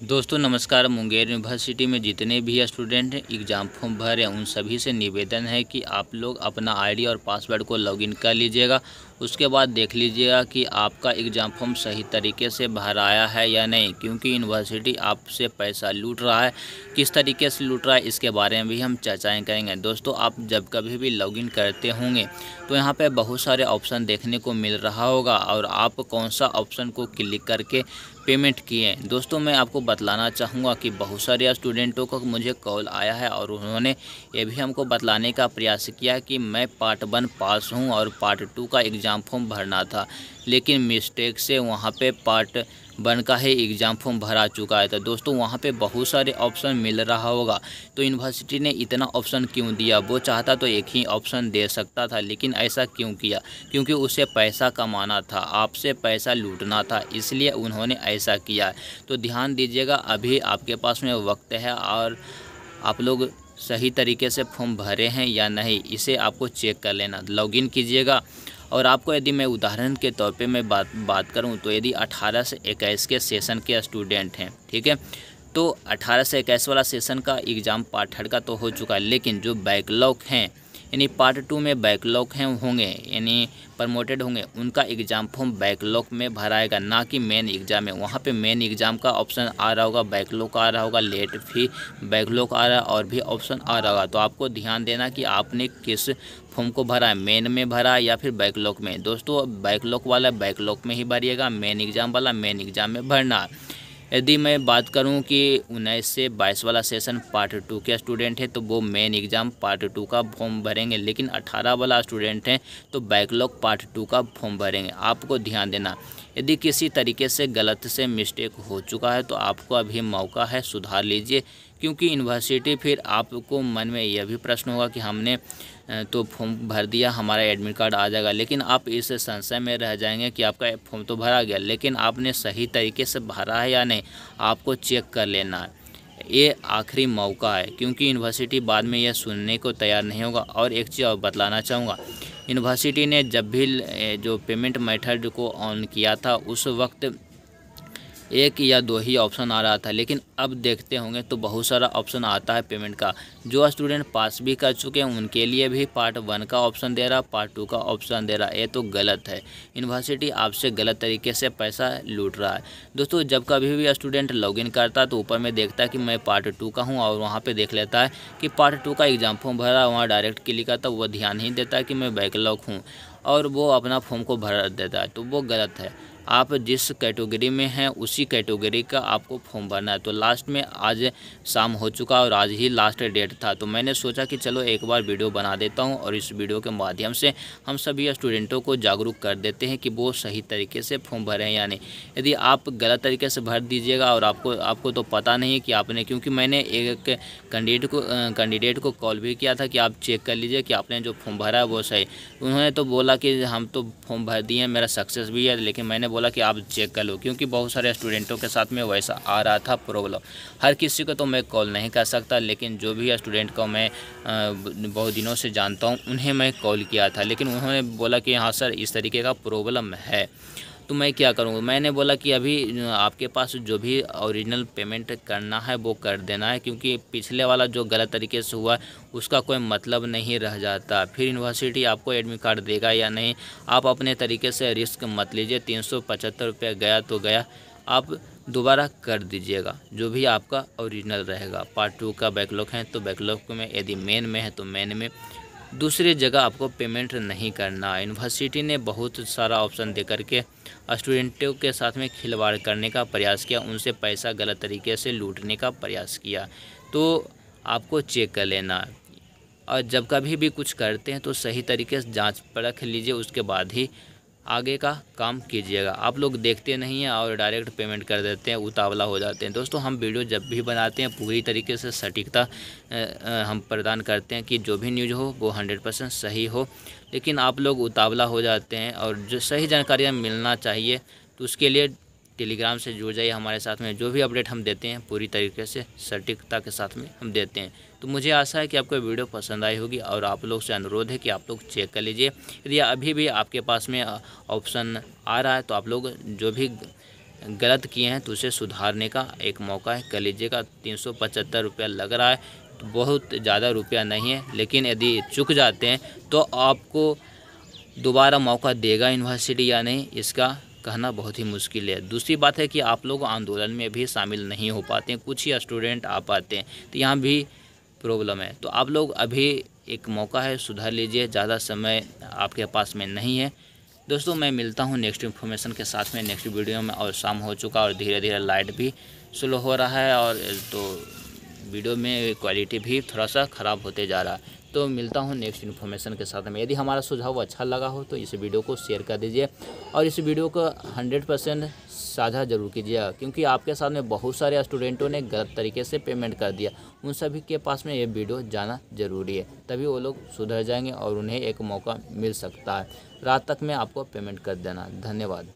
दोस्तों नमस्कार। मुंगेर यूनिवर्सिटी में जितने भी स्टूडेंट एग्ज़ाम फॉर्म भर रहे हैं उन सभी से निवेदन है कि आप लोग अपना आईडी और पासवर्ड को लॉगिन कर लीजिएगा। उसके बाद देख लीजिएगा कि आपका एग्ज़ाम फॉर्म सही तरीके से भराया है या नहीं, क्योंकि यूनिवर्सिटी आपसे पैसा लूट रहा है। किस तरीके से लूट रहा है इसके बारे में भी हम चर्चाएँ करेंगे। दोस्तों आप जब कभी भी लॉगिन करते होंगे तो यहाँ पर बहुत सारे ऑप्शन देखने को मिल रहा होगा और आप कौन सा ऑप्शन को क्लिक करके पेमेंट किए। दोस्तों मैं आपको बतलाना चाहूँगा कि बहुत सारे स्टूडेंटों को मुझे कॉल आया है और उन्होंने ये भी हमको बतलाने का प्रयास किया कि मैं पार्ट 1 पास हूँ और पार्ट 2 का एग्ज़ाम फॉर्म भरना था, लेकिन मिस्टेक से वहाँ पे पार्ट 1 का ही एग्ज़ाम फॉर्म भरा चुका है। तो दोस्तों वहाँ पे बहुत सारे ऑप्शन मिल रहा होगा, तो यूनिवर्सिटी ने इतना ऑप्शन क्यों दिया? वो चाहता तो एक ही ऑप्शन दे सकता था, लेकिन ऐसा क्यों किया? क्योंकि उसे पैसा कमाना था, आपसे पैसा लूटना था, इसलिए उन्होंने ऐसा किया है। तो ध्यान दीजिएगा, अभी आपके पास में वक्त है और आप लोग सही तरीके से फॉर्म भरे हैं या नहीं, इसे आपको चेक कर लेना। लॉगिन कीजिएगा और आपको यदि मैं उदाहरण के तौर पे मैं बात करूं तो यदि 18 से 21 के सेशन के स्टूडेंट हैं, ठीक है, तो 18 से 21 वाला सेशन का एग्ज़ाम पार्ट 3 का तो हो चुका है, लेकिन जो बैकलॉग हैं यानी पार्ट 2 में बैकलॉग हैं होंगे यानी प्रमोटेड होंगे, उनका एग्ज़ाम फॉर्म बैकलॉग में भराएगा, ना कि मेन एग्ज़ाम में। वहाँ पे मेन एग्ज़ाम का ऑप्शन आ रहा होगा, बैकलॉग आ रहा होगा, लेट फी बैकलॉग आ रहा है और भी ऑप्शन आ रहा होगा। तो आपको ध्यान देना कि आपने किस फॉर्म को भरा है, मेन में भरा है या फिर बैकलॉग में। दोस्तों बैकलॉग वाला बैकलॉग में ही भरिएगा, मेन एग्ज़ाम वाला मेन एग्ज़ाम में भरना है। यदि मैं बात करूं कि 19 से 22 वाला सेशन पार्ट 2 के स्टूडेंट है तो वो मेन एग्ज़ाम पार्ट 2 का फॉर्म भरेंगे, लेकिन 18 वाला स्टूडेंट हैं तो बैकलॉग पार्ट 2 का फॉर्म भरेंगे। आपको ध्यान देना, यदि किसी तरीके से गलत से मिस्टेक हो चुका है तो आपको अभी मौका है, सुधार लीजिए, क्योंकि यूनिवर्सिटी फिर आपको मन में यह भी प्रश्न होगा कि हमने तो फॉर्म भर दिया, हमारा एडमिट कार्ड आ जाएगा, लेकिन आप इस संशय में रह जाएंगे कि आपका फॉर्म तो भरा गया, लेकिन आपने सही तरीके से भरा है या नहीं, आपको चेक कर लेना है। ये आखिरी मौका है, क्योंकि यूनिवर्सिटी बाद में यह सुनने को तैयार नहीं होगा। और एक चीज़ और बतलाना चाहूँगा, यूनिवर्सिटी ने जब भी जो पेमेंट मेथड को ऑन किया था उस वक्त 1 या 2 ही ऑप्शन आ रहा था, लेकिन अब देखते होंगे तो बहुत सारा ऑप्शन आता है पेमेंट का। जो स्टूडेंट पास भी कर चुके हैं उनके लिए भी पार्ट 1 का ऑप्शन दे रहा, पार्ट 2 का ऑप्शन दे रहा। ये तो गलत है, यूनिवर्सिटी आपसे गलत तरीके से पैसा लूट रहा है। दोस्तों जब कभी भी स्टूडेंट लॉगिन करता है तो ऊपर में देखता है कि मैं पार्ट 2 का हूँ और वहाँ पर देख लेता है कि पार्ट 2 का एग्ज़ाम फॉर्म भरा, वहाँ डायरेक्ट क्लिक आता है, वो ध्यान नहीं देता है कि मैं बैकलॉग हूँ और वो अपना फॉर्म को भर देता है, तो वो गलत है। आप जिस कैटेगरी में हैं उसी कैटेगरी का आपको फॉर्म भरना है। तो लास्ट में आज शाम हो चुका और आज ही लास्ट डेट था, तो मैंने सोचा कि चलो एक बार वीडियो बना देता हूं और इस वीडियो के माध्यम से हम सभी स्टूडेंटों को जागरूक कर देते हैं कि वो सही तरीके से फॉर्म भरें या नहीं। यदि आप गलत तरीके से भर दीजिएगा और आपको तो पता नहीं है कि आपने, क्योंकि मैंने एक कैंडिडेट को कॉल भी किया था कि आप चेक कर लीजिए कि आपने जो फॉर्म भरा है वो सही। उन्होंने तो बोला कि हम तो फॉर्म भर दिए, मेरा सक्सेस भी है, लेकिन मैंने बोला कि आप चेक कर लो, क्योंकि बहुत सारे स्टूडेंटों के साथ में वैसा आ रहा था प्रॉब्लम। हर किसी को तो मैं कॉल नहीं कर सकता, लेकिन जो भी स्टूडेंट को मैं बहुत दिनों से जानता हूं उन्हें मैं कॉल किया था, लेकिन उन्होंने बोला कि हाँ सर इस तरीके का प्रॉब्लम है। तो मैं क्या करूँगा, मैंने बोला कि अभी आपके पास जो भी ओरिजिनल पेमेंट करना है वो कर देना है, क्योंकि पिछले वाला जो गलत तरीके से हुआ उसका कोई मतलब नहीं रह जाता। फिर यूनिवर्सिटी आपको एडमिट कार्ड देगा या नहीं, आप अपने तरीके से रिस्क मत लीजिए। 375 रुपये गया तो गया, आप दोबारा कर दीजिएगा जो भी आपका ओरिजिनल रहेगा। पार्ट 2 का बैकलॉग है तो बैकलॉग में, यदि मेन में है तो मेन में, दूसरी जगह आपको पेमेंट नहीं करना। यूनिवर्सिटी ने बहुत सारा ऑप्शन दे करके स्टूडेंटों के साथ में खिलवाड़ करने का प्रयास किया, उनसे पैसा गलत तरीके से लूटने का प्रयास किया। तो आपको चेक कर लेना, और जब कभी भी कुछ करते हैं तो सही तरीके से जांच परख लीजिए, उसके बाद ही आगे का काम कीजिएगा। आप लोग देखते नहीं हैं और डायरेक्ट पेमेंट कर देते हैं, उतावला हो जाते हैं। दोस्तों हम वीडियो जब भी बनाते हैं पूरी तरीके से सटीकता हम प्रदान करते हैं कि जो भी न्यूज़ हो वो 100% सही हो, लेकिन आप लोग उतावला हो जाते हैं और जो सही जानकारियाँ मिलना चाहिए तो उसके लिए टेलीग्राम से जुड़ जाइए हमारे साथ में। जो भी अपडेट हम देते हैं पूरी तरीके से सटीकता के साथ में हम देते हैं। तो मुझे आशा है कि आपको वीडियो पसंद आई होगी और आप लोग से अनुरोध है कि आप लोग चेक कर लीजिए। यदि अभी भी आपके पास में ऑप्शन आ रहा है तो आप लोग जो भी गलत किए हैं तो उसे सुधारने का एक मौका है, कर लीजिएगा। 375 रुपया लग रहा है तो बहुत ज़्यादा रुपया नहीं है, लेकिन यदि चूक जाते हैं तो आपको दोबारा मौका देगा यूनिवर्सिटी या नहीं, इसका कहना बहुत ही मुश्किल है। दूसरी बात है कि आप लोग आंदोलन में भी शामिल नहीं हो पाते हैं, कुछ ही स्टूडेंट आ पाते हैं, तो यहाँ भी प्रॉब्लम है। तो आप लोग अभी एक मौका है, सुधार लीजिए, ज़्यादा समय आपके पास में नहीं है। दोस्तों मैं मिलता हूँ नेक्स्ट इन्फॉर्मेशन के साथ में नेक्स्ट वीडियो में। और शाम हो चुका और धीरे धीरे लाइट भी स्लो हो रहा है और तो वीडियो में क्वालिटी भी थोड़ा सा ख़राब होते जा रहा है। तो मिलता हूँ नेक्स्ट इन्फॉर्मेशन के साथ में। यदि हमारा सुझाव अच्छा लगा हो तो इस वीडियो को शेयर कर दीजिए और इस वीडियो को 100% साझा ज़रूर कीजिएगा, क्योंकि आपके साथ में बहुत सारे स्टूडेंटों ने गलत तरीके से पेमेंट कर दिया। उन सभी के पास में ये वीडियो जाना ज़रूरी है, तभी वो लोग सुधर जाएंगे और उन्हें एक मौका मिल सकता है। रात तक में आपको पेमेंट कर देना। धन्यवाद।